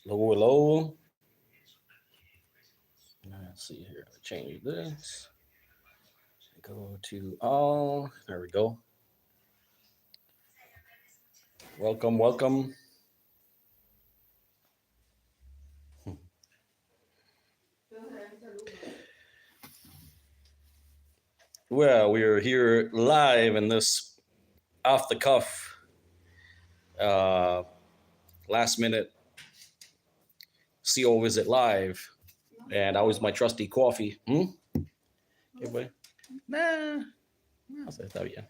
Hello, hello. Let's see here. Change this. Go to all. There we go. Welcome, welcome. Well, we are here live in this off the cuff, uh, last minute CO visit live, and always my trusty coffee. ¿Qué fue? Nah, no sé, está bien.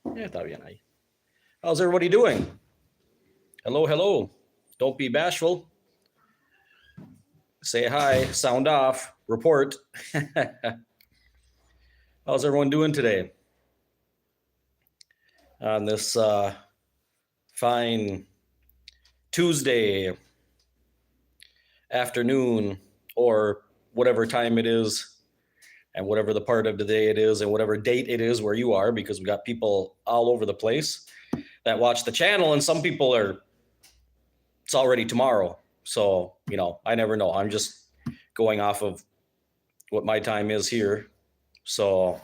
Está bien ahí. How's everybody doing? Hello, hello. Don't be bashful. Say hi, sound off, report. How's everyone doing today? On this fine Tuesday afternoon, or whatever time it is, and whatever the part of the day it is, and whatever date it is where you are, because we got people all over the place that watch the channel, and some people it's already tomorrow. So, I never know. I'm just going off of what my time is here. So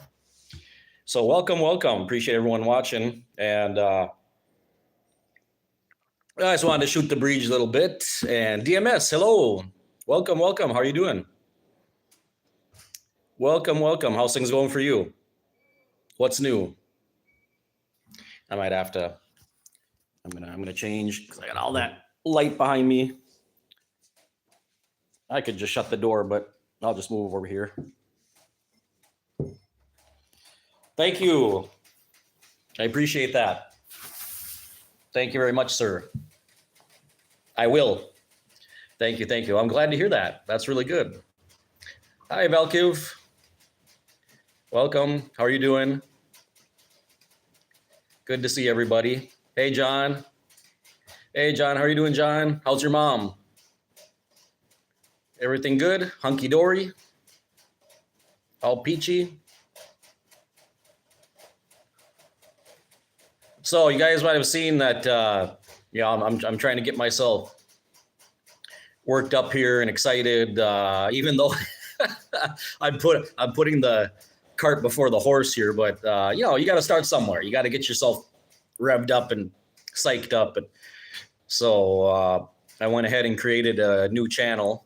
welcome. Appreciate everyone watching. And I just wanted to shoot the breeze a little bit. And DMS, hello. Welcome. How are you doing? Welcome. How's things going for you? What's new? I might have to, I'm gonna change because I got all that light behind me. I could just shut the door, but I'll just move over here. Thank you. I appreciate that. Thank you very much, sir. I will. Thank you. I'm glad to hear that. That's really good. Hi, Valkiv. Welcome. How are you doing? Good to see everybody. Hey, John. How are you doing, John? How's your mom? Everything good? Hunky-dory? All peachy? So you guys might have seen that, I'm trying to get myself worked up here and excited, even though I'm putting the cart before the horse here, but you got to start somewhere. You got to get yourself revved up and psyched up. And so I went ahead and created a new channel,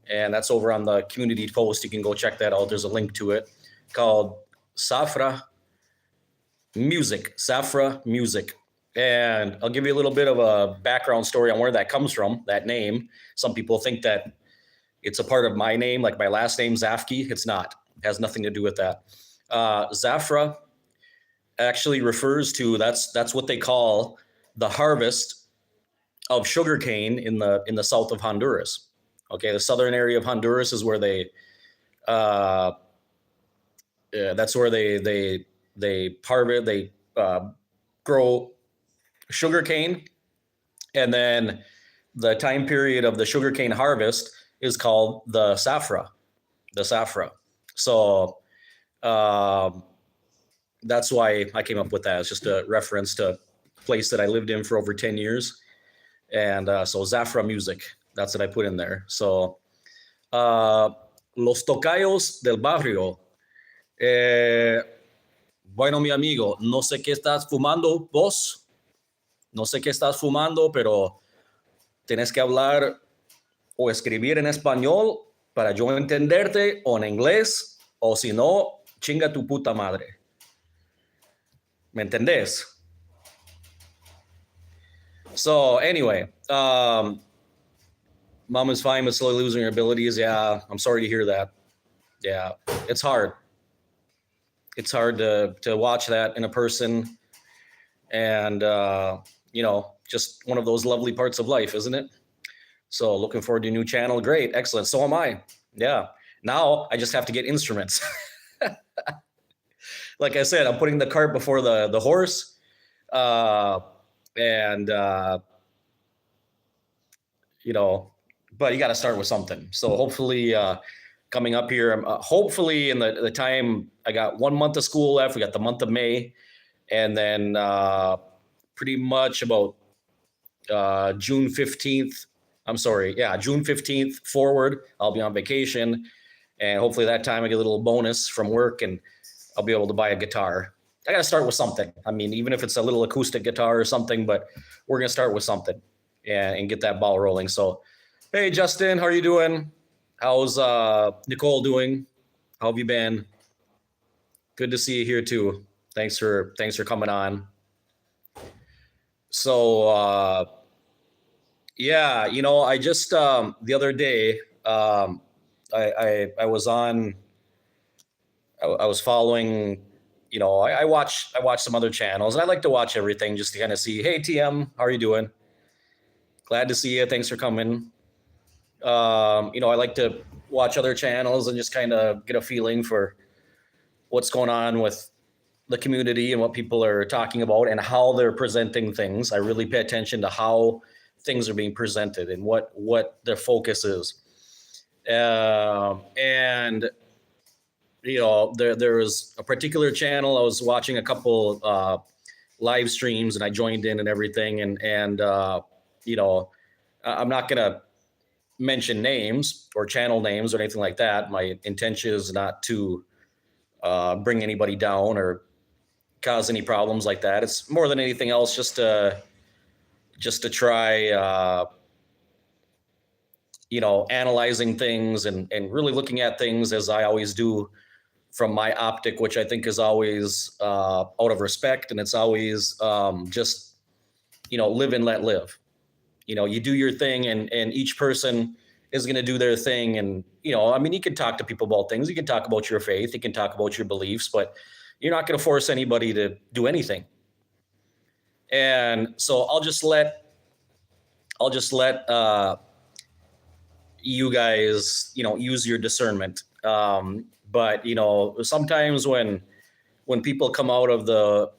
and that's over on the community post. You can go check that out. There's a link to it, called Safra Music. And I'll give you a little bit of a background story on where that comes from, that name. Some people think that it's a part of my name, like my last name, Zafki. It's not. It has nothing to do with that. Zafra actually refers to, that's what they call the harvest of sugarcane in the south of Honduras. Okay, the southern area of Honduras is where that's where they harvest, they grow sugarcane, and then the time period of the sugarcane harvest is called the Safra. So that's why I came up with that. It's just a reference to a place that I lived in for over 10 years. And so Zafra Music, that's what I put in there. So Los Tocayos del Barrio. Bueno, mi amigo, no sé qué estás fumando vos. No sé qué estás fumando, pero tienes que hablar o escribir en español para yo entenderte, o en inglés, o si no, chinga tu puta madre. ¿Me entendés? So anyway, Mom is fine but slowly losing her abilities. Yeah, I'm sorry to hear that. Yeah, it's hard. It's hard to watch that in a person, and just one of those lovely parts of life, isn't it? So looking forward to a new channel. Great, excellent. So am I. Yeah. Now I just have to get instruments. Like I said, I'm putting the cart before the horse, but you got to start with something. So hopefully, coming up here, hopefully in the time, I got 1 month of school left. We got the month of May, and then pretty much about June 15th, I'm sorry. Yeah, June 15th forward, I'll be on vacation. And hopefully that time I get a little bonus from work and I'll be able to buy a guitar. I got to start with something. I mean, even if it's a little acoustic guitar or something, but we're going to start with something and get that ball rolling. So, hey, Justin, how are you doing? How's Nicole doing? How have you been? Good to see you here too. Thanks for coming on. So, yeah, I just the other day I was on. I was following. I watch some other channels, and I like to watch everything just to kind of see. Hey, TM, how are you doing? Glad to see you. Thanks for coming. I like to watch other channels and just kind of get a feeling for what's going on with the community and what people are talking about and how they're presenting things. I really pay attention to how things are being presented and what their focus is. And there was a particular channel. I was watching a couple live streams and I joined in and everything. And I'm not gonna mention names or channel names or anything like that. My intention is not to bring anybody down or cause any problems like that. It's more than anything else just to try analyzing things and really looking at things as I always do from my optic, which I think is always out of respect, and it's always just live and let live. You do your thing, and each person is going to do their thing. And you can talk to people about things. You can talk about your faith. You can talk about your beliefs, but you're not going to force anybody to do anything. And so I'll just let you guys use your discernment. But sometimes when people come out of the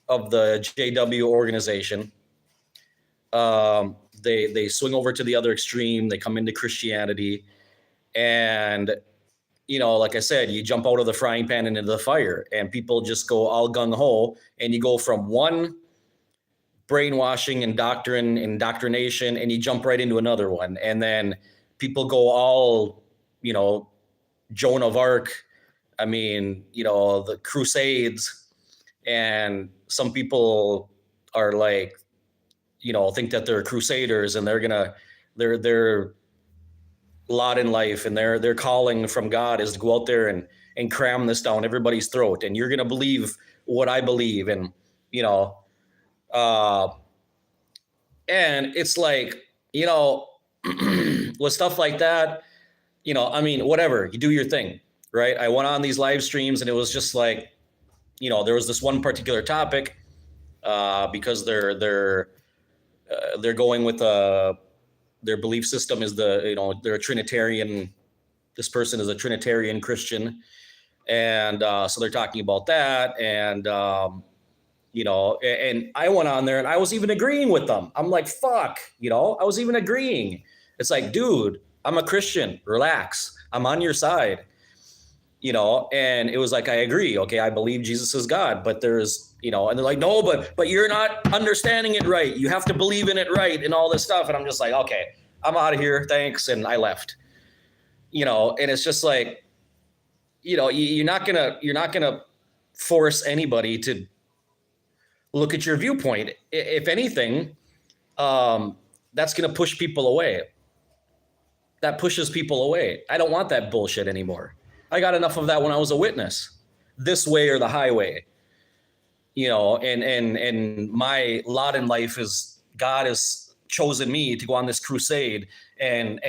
JW organization, they swing over to the other extreme. They come into Christianity, and like I said, you jump out of the frying pan and into the fire, and people just go all gung ho, and you go from one brainwashing and indoctrination, and you jump right into another one, and then people go all Joan of Arc. I mean, the Crusades, and some people are like, think that they're crusaders and their lot in life and their calling from God is to go out there and cram this down everybody's throat. And you're going to believe what I believe. And, and it's like, with stuff like that, whatever, you do your thing, right? I went on these live streams and it was just like, there was this one particular topic because they're going with their belief system is they're a Trinitarian. This person is a Trinitarian Christian. And so they're talking about that. And, and I went on there and I was even agreeing with them. I'm like, fuck, I was even agreeing. It's like, dude, I'm a Christian. Relax. I'm on your side. And it was like, I agree. Okay, I believe Jesus is God, but there's, and they're like, no, but you're not understanding it right. You have to believe in it right and all this stuff. And I'm just like, okay, I'm out of here. Thanks. And I left, and it's just like, you're not gonna force anybody to look at your viewpoint. If anything, that's gonna push people away. That pushes people away. I don't want that bullshit anymore. I got enough of that when I was a witness, this way or the highway, and my lot in life is God has chosen me to go on this crusade and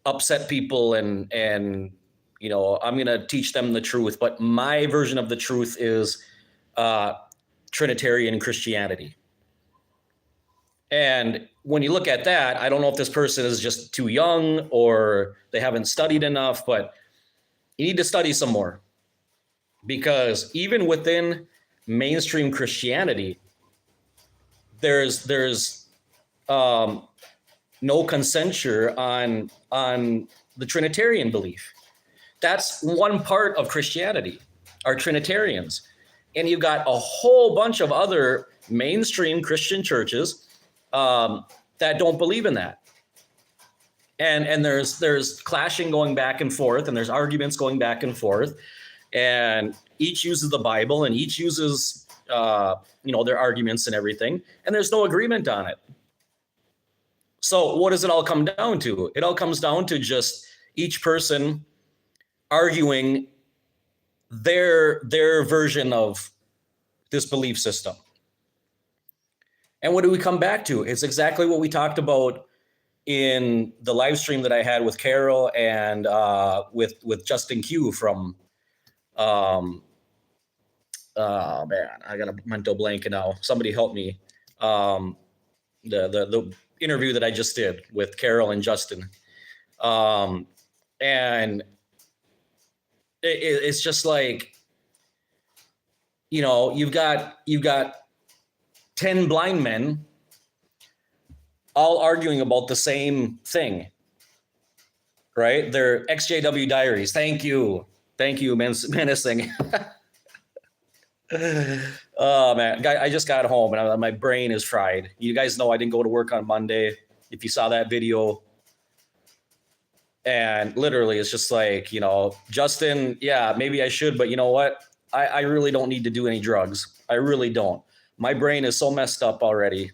upset people and I'm going to teach them the truth. But my version of the truth is Trinitarian Christianity. And when you look at that, I don't know if this person is just too young or they haven't studied enough, but you need to study some more, because even within mainstream Christianity, there's no consensus on the Trinitarian belief. That's one part of Christianity, are Trinitarians. And you've got a whole bunch of other mainstream Christian churches that don't believe in that. And there's clashing going back and forth, and there's arguments going back and forth, and each uses the Bible, and each uses their arguments and everything, and there's no agreement on it. So what does it all come down to? It all comes down to just each person arguing their version of this belief system. And what do we come back to? It's exactly what we talked about in the live stream that I had with Carol and with Justin Q from man, I got a mental blank now. Somebody help me. The interview that I just did with Carol and Justin. And it's just like, you've got 10 blind men all arguing about the same thing, right? They're XJW Diaries. Thank you, menacing. Oh man, I just got home and my brain is fried. You guys know I didn't go to work on Monday. If you saw that video, and literally it's just like, Justin, yeah, maybe I should, but you know what? I really don't need to do any drugs. I really don't. My brain is so messed up already.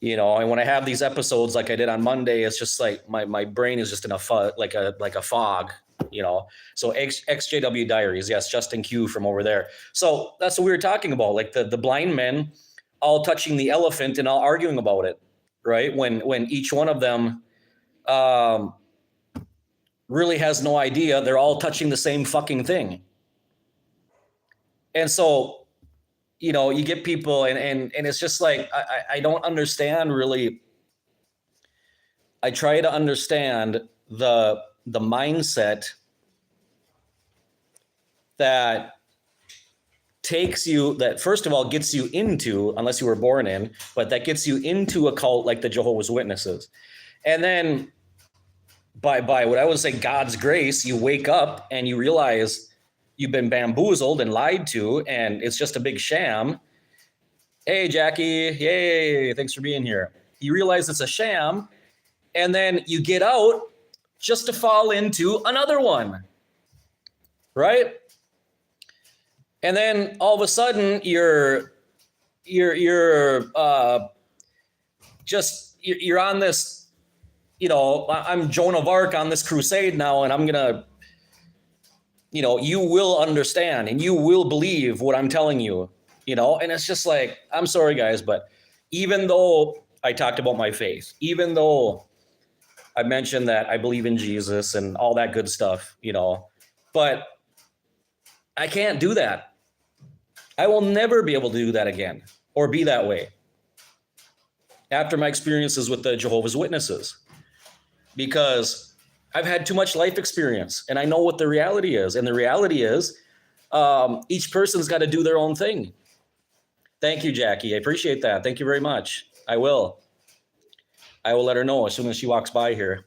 And when I have these episodes like I did on Monday, it's just like my brain is just in a fog. So XJW Diaries, yes, Justin Q from over there. So that's what we were talking about, like the blind men all touching the elephant and all arguing about it, right? When each one of them really has no idea, they're all touching the same fucking thing. And so, you get people and it's just like, I don't understand really. I try to understand the mindset that first of all gets you into, unless you were born in, but that gets you into a cult like the Jehovah's Witnesses. And then by what I would say God's grace, you wake up and you realize you've been bamboozled and lied to, and it's just a big sham. Hey, Jackie. Yay. Thanks for being here. You realize it's a sham, and then you get out just to fall into another one, right? And then all of a sudden you're on this, I'm Joan of Arc on this crusade now, and I'm going to, you will understand and you will believe what I'm telling you, and it's just like, I'm sorry guys, but even though I talked about my faith, even though I mentioned that I believe in Jesus and all that good stuff, but I can't do that. I will never be able to do that again or be that way after my experiences with the Jehovah's Witnesses, because I've had too much life experience and I know what the reality is. And the reality is each person's got to do their own thing. Thank you, Jackie. I appreciate that. Thank you very much. I will let her know as soon as she walks by here.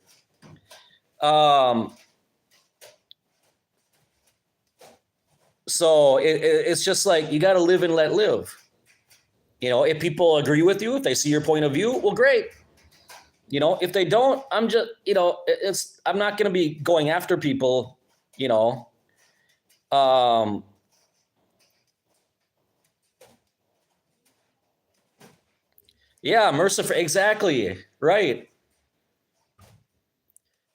So it's just like, you got to live and let live. If people agree with you, if they see your point of view, well, great. If they don't, I'm just, I'm not going to be going after people, yeah, merciful. Exactly. Right.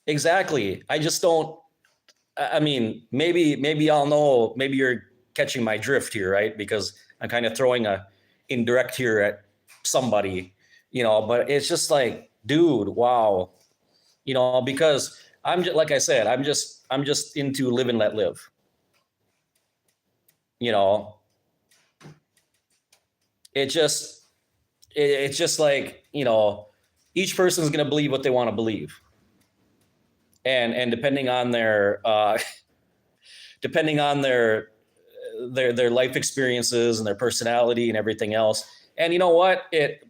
Exactly. I just don't, I mean, maybe y'all know, maybe you're catching my drift here, right? Because I'm kind of throwing a indirect here at somebody, but it's just like, dude, wow. Because I'm just, like I said, I'm just into live and let live. It's just like, each person's going to believe what they want to believe. And depending on their life experiences and their personality and everything else. And you know what? If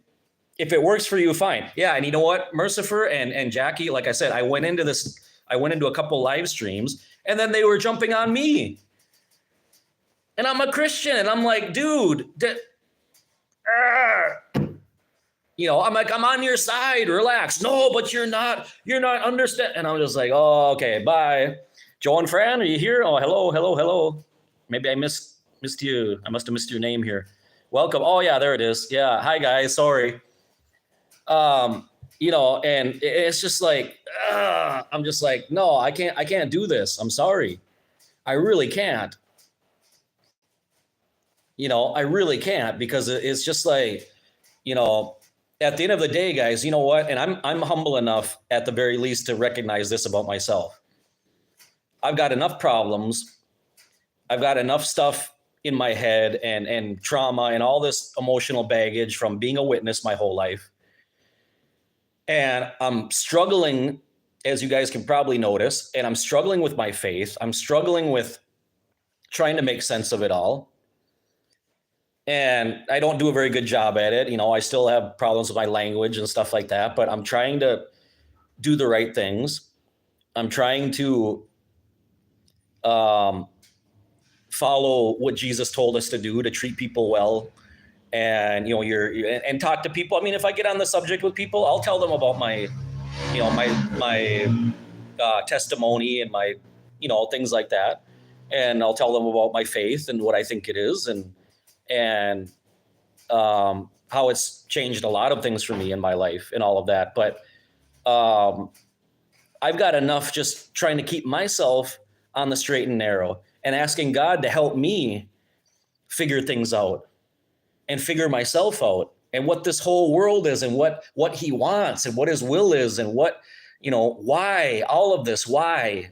it works for you, fine. Yeah. And you know what? Mercifer and Jackie, like I said, I went into a couple live streams and then they were jumping on me. And I'm a Christian and I'm like, dude, I'm like, I'm on your side, relax. No, but you're not understand. And I'm just like, oh, okay, bye. Joe and Fran, are you here? Oh, hello. Maybe I missed you. I must have missed your name here. Welcome. Oh yeah, there it is. Yeah. Hi guys. Sorry. And it's just like, I'm just like, no, I can't do this. I'm sorry. I really can't. I really can't, because it's just like, at the end of the day, guys, you know what? And I'm humble enough at the very least to recognize this about myself. I've got enough problems. I've got enough stuff in my head and trauma and all this emotional baggage from being a witness my whole life. And I'm struggling, as you guys can probably notice, and I'm struggling with my faith. I'm struggling with trying to make sense of it all. And I don't do a very good job at it. I still have problems with my language and stuff like that, but I'm trying to do the right things. I'm trying to follow what Jesus told us to do, to treat people well, and and talk to people. I mean, if I get on the subject with people, I'll tell them about my testimony and my things like that, and I'll tell them about my faith and what I think it is, and how it's changed a lot of things for me in my life and all of that. But I've got enough just trying to keep myself on the straight and narrow and asking God to help me figure things out and figure myself out and what this whole world is and what he wants and what his will is and what, why, all of this, why.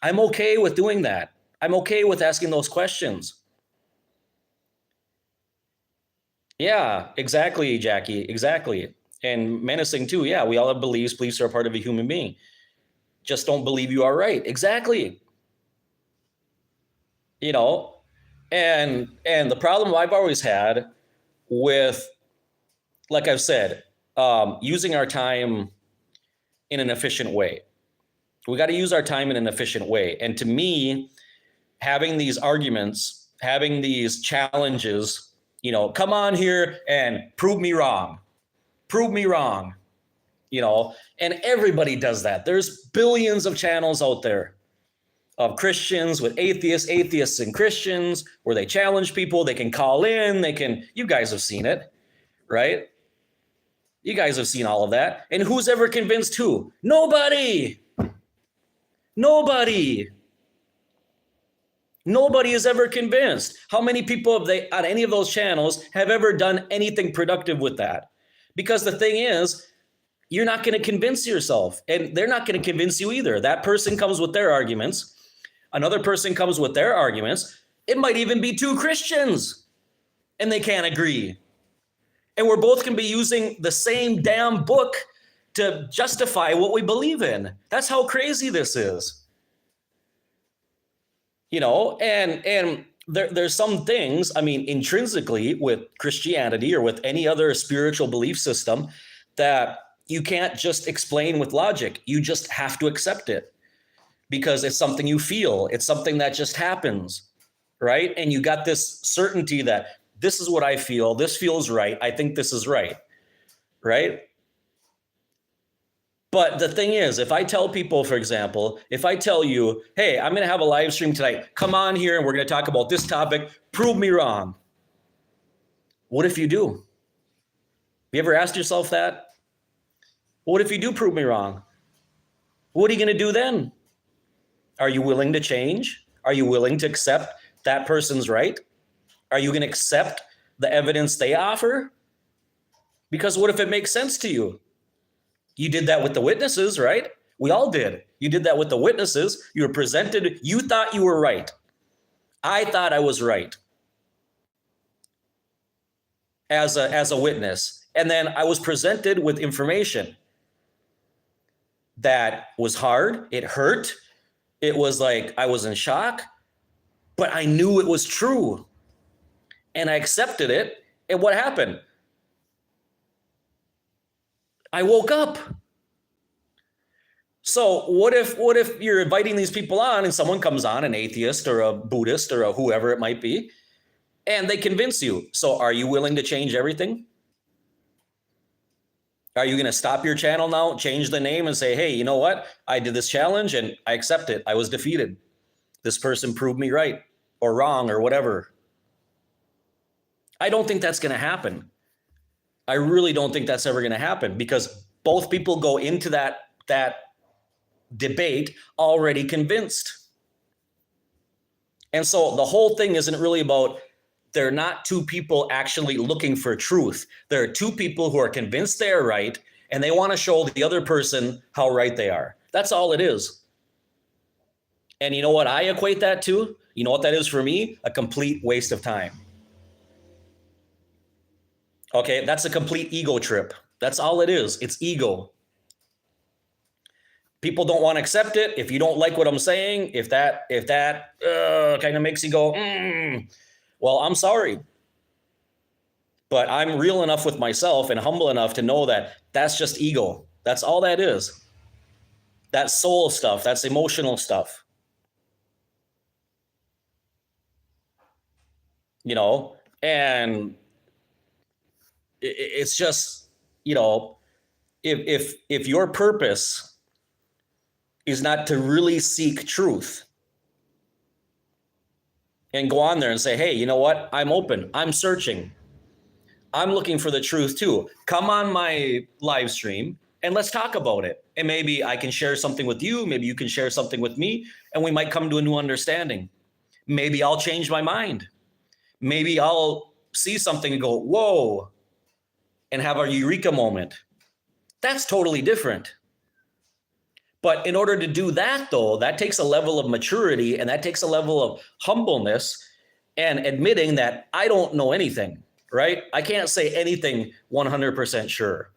I'm okay with doing that. I'm okay with asking those questions. Yeah, exactly, Jackie. Exactly. And menacing too. Yeah, we all have beliefs. Beliefs are a part of a human being. Just don't believe you are right. Exactly. And the problem I've always had with, like I've said, using our time in an efficient way. We got to use our time in an efficient way. And to me, having these arguments, having these challenges, come on here and prove me wrong. Prove me wrong. And everybody does that. There's billions of channels out there of Christians with atheists and Christians, where they challenge people. They can call in, you guys have seen it, right? You guys have seen all of that. And who's ever convinced who? Nobody. Nobody is ever convinced. How many people have they on any of those channels have ever done anything productive with that? Because the thing is, you're not going to convince yourself, and they're not going to convince you either. That person comes with their arguments. Another person comes with their arguments. It might even be two Christians, and they can't agree. And we're both going to be using the same damn book to justify what we believe in. That's how crazy this is. And there's some things, I mean, intrinsically with Christianity or with any other spiritual belief system that you can't just explain with logic. You just have to accept it because it's something you feel. It's something that just happens, right? And you got this certainty that this is what I feel. This feels right. I think this is right, right? But the thing is, if I tell people, for example, if I tell you, hey, I'm going to have a live stream tonight, come on here and we're going to talk about this topic, prove me wrong. What if you do? You ever asked yourself that? What if you do prove me wrong? What are you going to do then? Are you willing to change? Are you willing to accept that person's right? Are you going to accept the evidence they offer? Because what if it makes sense to you? You did that with the witnesses, right? We all did. You did that with the witnesses. You were presented. You thought you were right. I thought I was right as a witness. And then I was presented with information that was hard. It hurt. It was like I was in shock, but I knew it was true. And I accepted it. And what happened? I woke up. So what if you're inviting these people on and someone comes on, an atheist or a Buddhist or whoever it might be, and they convince you? So are you willing to change everything? Are you going to stop your channel now, change the name and say, hey, you know what? I did this challenge and I accept it. I was defeated. This person proved me right or wrong or whatever. I don't think that's going to happen. I really don't think that's ever going to happen, because both people go into that debate already convinced. And so the whole thing isn't really about, they're not two people actually looking for truth. There are two people who are convinced they're right, and they want to show the other person how right they are. That's all it is. And you know what I equate that to? You know what that is for me? A complete waste of time. Okay, that's a complete ego trip. That's all it is. It's ego. People don't want to accept it. If you don't like what I'm saying, if that kind of makes you go, well, I'm sorry. But I'm real enough with myself and humble enough to know that that's just ego. That's all that is. That's soul stuff. That's emotional stuff. You know, and it's just, you know, if your purpose is not to really seek truth and go on there and say, hey, you know what? I'm open. I'm searching. I'm looking for the truth too. Come on my live stream and let's talk about it. And maybe I can share something with you. Maybe you can share something with me, and we might come to a new understanding. Maybe I'll change my mind. Maybe I'll see something and go, whoa, and have a eureka moment. That's totally different. But in order to do that, though, that takes a level of maturity, and that takes a level of humbleness and admitting that I don't know anything, right? I can't say anything 100% sure.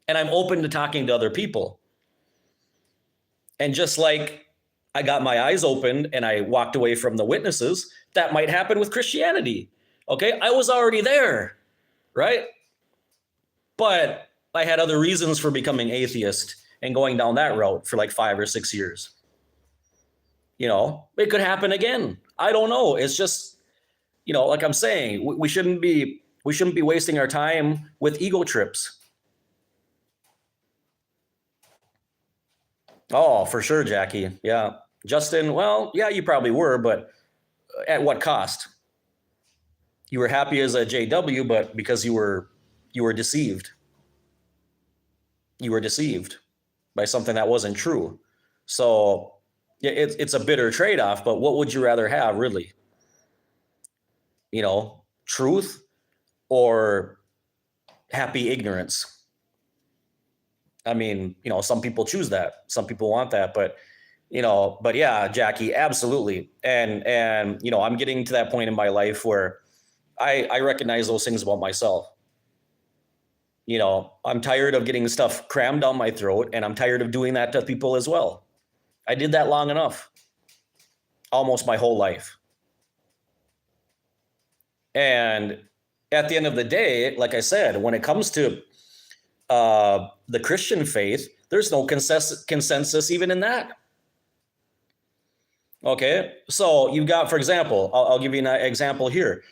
And I'm open to talking to other people. And just like I got my eyes opened and I walked away from the witnesses, that might happen with Christianity. Okay, I was already there, right? But I had other reasons for becoming atheist and going down that route for like 5 or 6 years. You know, it could happen again. I don't know. It's just, you know, like I'm saying, we shouldn't be wasting our time with ego trips. Oh, for sure, Jackie. Yeah. Justin, well, yeah, you probably were, but at what cost? You were happy as a JW, but because you were deceived. You were deceived by something that wasn't true. So yeah, it's a bitter trade-off, but what would you rather have, really? You know, truth or happy ignorance? I mean, you know, some people choose that. Some people want that, but you know, but yeah, Jackie, absolutely. And you know, I'm getting to that point in my life where I recognize those things about myself. You know, I'm tired of getting stuff crammed down my throat, and I'm tired of doing that to people as well. I did that long enough, almost my whole life. And at the end of the day, like I said, when it comes to the Christian faith, there's no consensus even in that. Okay, so you've got, for example, I'll give you an example here.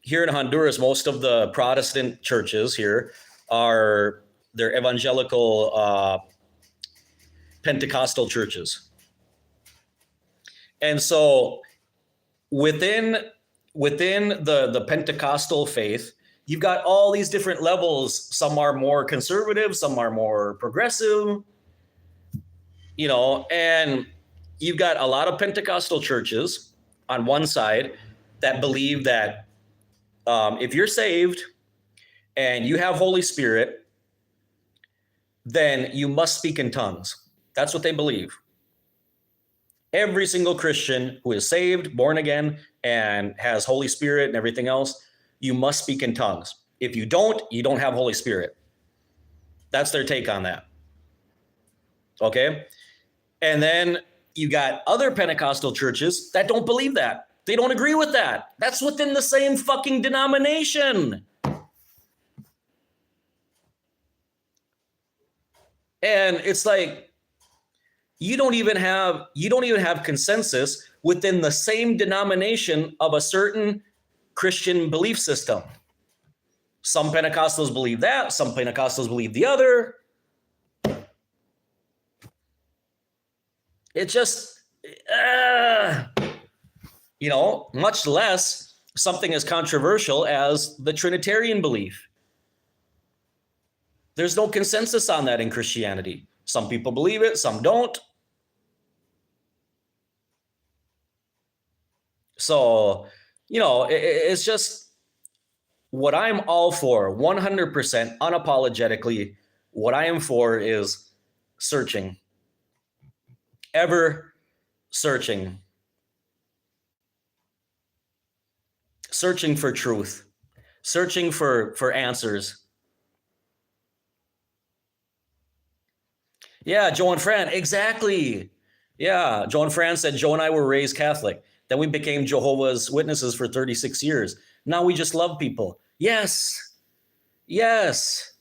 Here in Honduras, most of the Protestant churches here they're evangelical Pentecostal churches. And so within the Pentecostal faith, you've got all these different levels. Some are more conservative, some are more progressive, you know, and you've got a lot of Pentecostal churches on one side that believe that if you're saved and you have Holy Spirit, then you must speak in tongues. That's what they believe. Every single Christian who is saved, born again, and has Holy Spirit and everything else, you must speak in tongues. If you don't have Holy Spirit. That's their take on that. Okay? And then you got other Pentecostal churches that don't believe that. They don't agree with that. That's within the same fucking denomination. And it's like, you don't even have consensus within the same denomination of a certain Christian belief system. Some Pentecostals believe that. Some Pentecostals believe the other. It just, much less something as controversial as the Trinitarian belief. There's no consensus on that in Christianity. Some people believe it, some don't. So, it's just what I'm all for, 100% unapologetically. What I am for is searching, ever searching for truth, searching for answers. Yeah, Joe and Fran, exactly. Yeah, Joe and Fran said Joe and I were raised Catholic. Then we became Jehovah's Witnesses for 36 years. Now we just love people. Yes. Yes.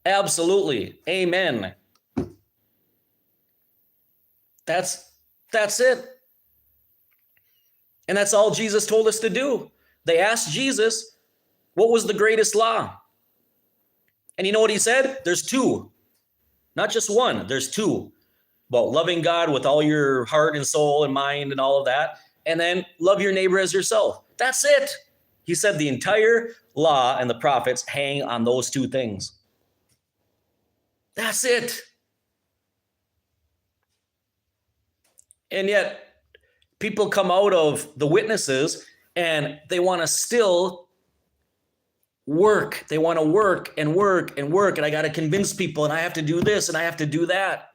Absolutely. Amen. That's it. And that's all Jesus told us to do. They asked Jesus, what was the greatest law? And you know what he said? There's two. Not just one, there's two. About loving God with all your heart and soul and mind and all of that. And then love your neighbor as yourself. That's it. He said the entire law and the prophets hang on those two things. That's it. And yet people come out of the witnesses and they want to still work. They want to work and work and work. And I got to convince people and I have to do this and I have to do that.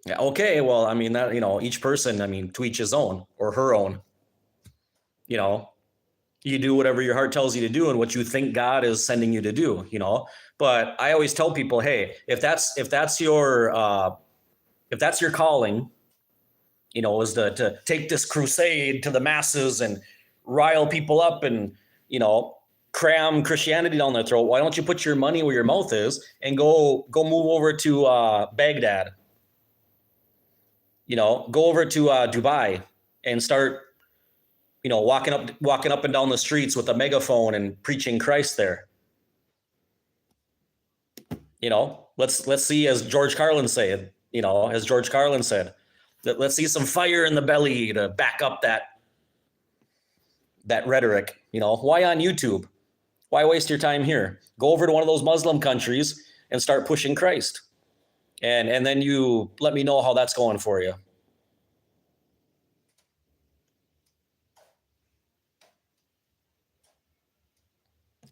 Yeah, okay, well, I mean, that, each person, to each his own or her own. You do whatever your heart tells you to do and what you think God is sending you to do, But I always tell people, hey, if that's your calling, is to take this crusade to the masses and rile people up and, cram Christianity down their throat, why don't you put your money where your mouth is and go move over to Baghdad? Go over to Dubai and start, walking up and down the streets with a megaphone and preaching Christ there. Let's see, as George Carlin said, let's see some fire in the belly to back up that rhetoric. Why on YouTube? Why waste your time here? Go over to one of those Muslim countries and start pushing Christ. And then you let me know how that's going for you.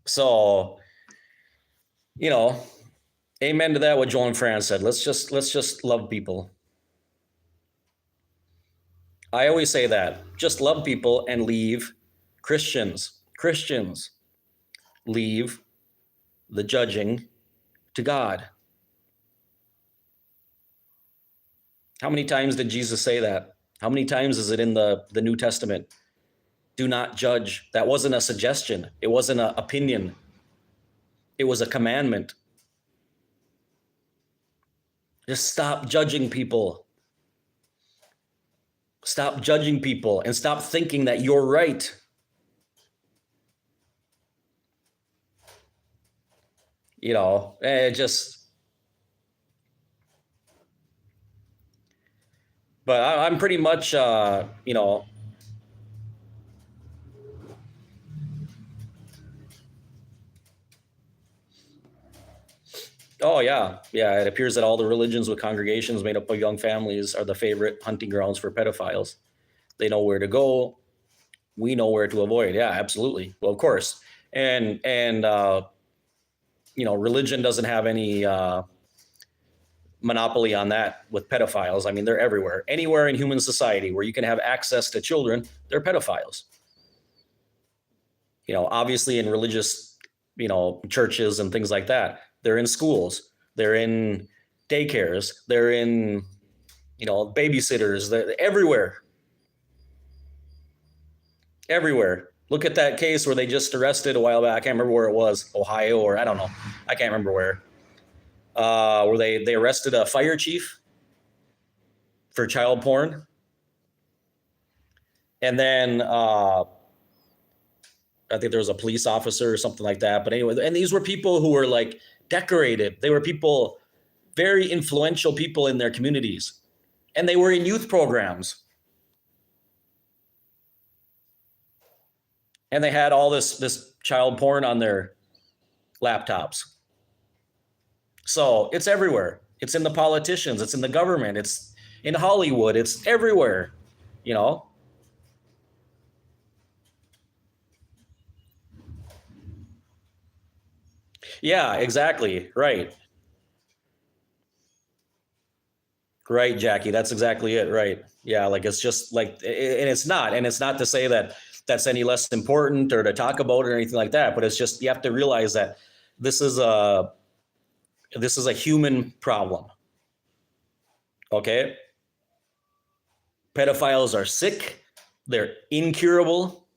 So, amen to that, what Joel and Fran said. Let's just love people. I always say that. Just love people and leave Christians, leave the judging to God. How many times did Jesus say that? How many times is it in the New Testament? Do not judge. That wasn't a suggestion. It wasn't an opinion. It was a commandment. Just stop judging people. Stop judging people and stop thinking that you're right. But I'm pretty much, Oh yeah. It appears that all the religions with congregations made up of young families are the favorite hunting grounds for pedophiles. They know where to go. We know where to avoid. Yeah, absolutely. Well, of course. And religion doesn't have any monopoly on that with pedophiles. They're everywhere. Anywhere in human society where you can have access to children, they're pedophiles. Obviously in religious, churches and things like that. They're in schools. They're in daycares. They're in, babysitters. They're everywhere. Everywhere. Look at that case where they just arrested a while back. I can't remember where it was, Ohio, or I don't know. I can't remember where they arrested a fire chief for child porn. And then I think there was a police officer or something like that. But anyway, and these were people who were like decorated. They were people, very influential people in their communities. And they were in youth programs. And they had all this child porn on their laptops. So it's everywhere. It's in the politicians. It's in the government. It's in Hollywood. It's everywhere, you know? Yeah, exactly. Right. Right, Jackie. That's exactly it. Right. Yeah. Like it's just like, and it's not. And it's not to say that that's any less important or to talk about it or anything like that. But it's just, you have to realize that this is a human problem. Okay. Pedophiles are sick. They're incurable.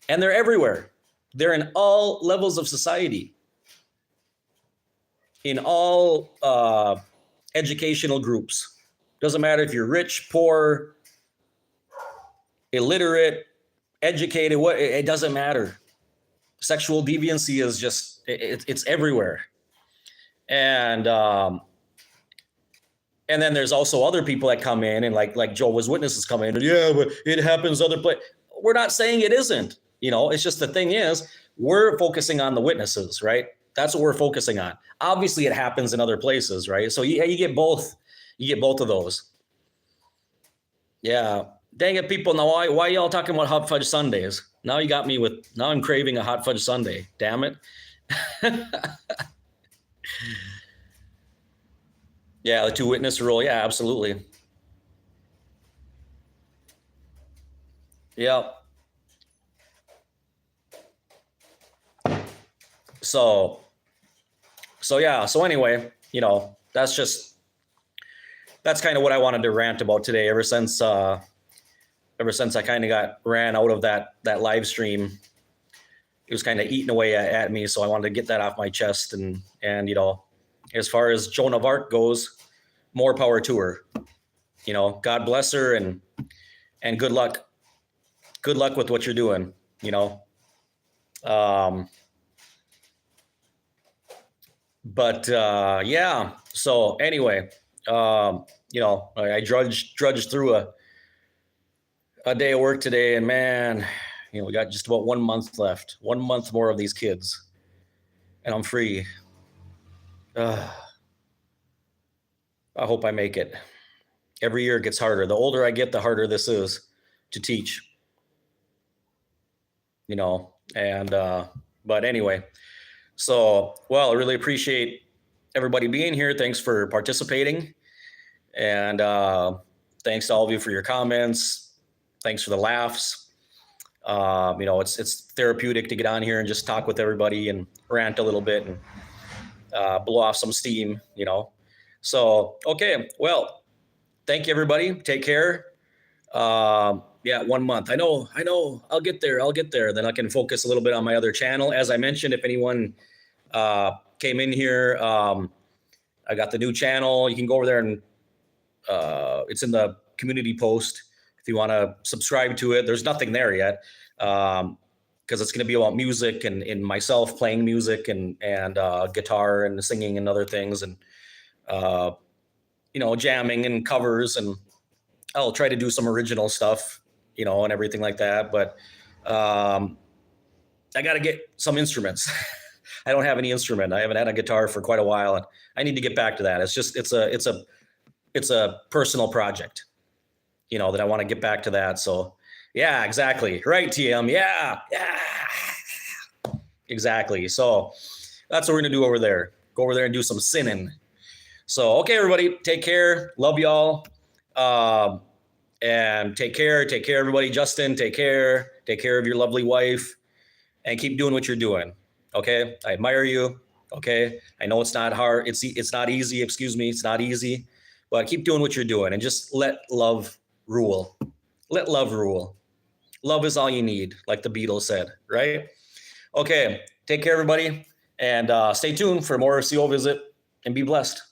And they're everywhere. They're in all levels of society, in all educational groups. Doesn't matter if you're rich, poor, illiterate, educated, what, it doesn't matter. Sexual deviancy is just, it's everywhere. And then there's also other people that come in and like Jehovah's Witnesses come in and yeah, but it happens other places. We're not saying it isn't, you know, it's just the thing is we're focusing on the witnesses, right? That's what we're focusing on. Obviously it happens in other places, right? So you get both of those. Yeah. Dang it, people. Now why y'all talking about hot fudge sundaes? Now you got me with, now I'm craving a hot fudge sundae. Damn it. Yeah, the two witness rule. Yeah, absolutely. Yeah. So yeah. So anyway, you know, that's kind of what I wanted to rant about today. Ever since I kind of ran out of that live stream, it was kind of eating away at me. So I wanted to get that off my chest. And you know, as far as Joan of Arc goes, more power to her. You know, God bless her and good luck. Good luck with what you're doing, you know. But yeah. So anyway, you know, I drudged through a day of work today, and man, you know, we got just about 1 month left. 1 month more of these kids, and I'm free. I hope I make it. Every year it gets harder. The older I get, the harder this is to teach. You know, and but anyway, so well, I really appreciate everybody being here. Thanks for participating, and thanks to all of you for your comments. Thanks for the laughs. You know, it's therapeutic to get on here and just talk with everybody and rant a little bit and blow off some steam, you know. So, okay, well, thank you, everybody. Take care. Yeah, 1 month. I know. I'll get there. Then I can focus a little bit on my other channel. As I mentioned, if anyone came in here, I got the new channel. You can go over there and it's in the community post if you want to subscribe to it. There's nothing there yet because it's going to be about music and myself playing music and guitar and singing and other things and you know, jamming and covers, and I'll try to do some original stuff, you know, and everything like that. But I got to get some instruments. I don't have any instrument. I haven't had a guitar for quite a while, and I need to get back to that. It's a personal project, you know, that I want to get back to that. So yeah, exactly. Right, TM. Yeah. Exactly. So that's what we're going to do over there. Go over there and do some sinning. So, okay, everybody, take care. Love y'all. And take care, everybody. Justin, take care of your lovely wife, and keep doing what you're doing. Okay. I admire you. Okay. I know it's not hard. It's not easy. Excuse me. It's not easy, but keep doing what you're doing and just let love rule. Let love rule. Love is all you need. Like the Beatles said, right? Okay. Take care, everybody. And stay tuned for more CO Visit, and be blessed.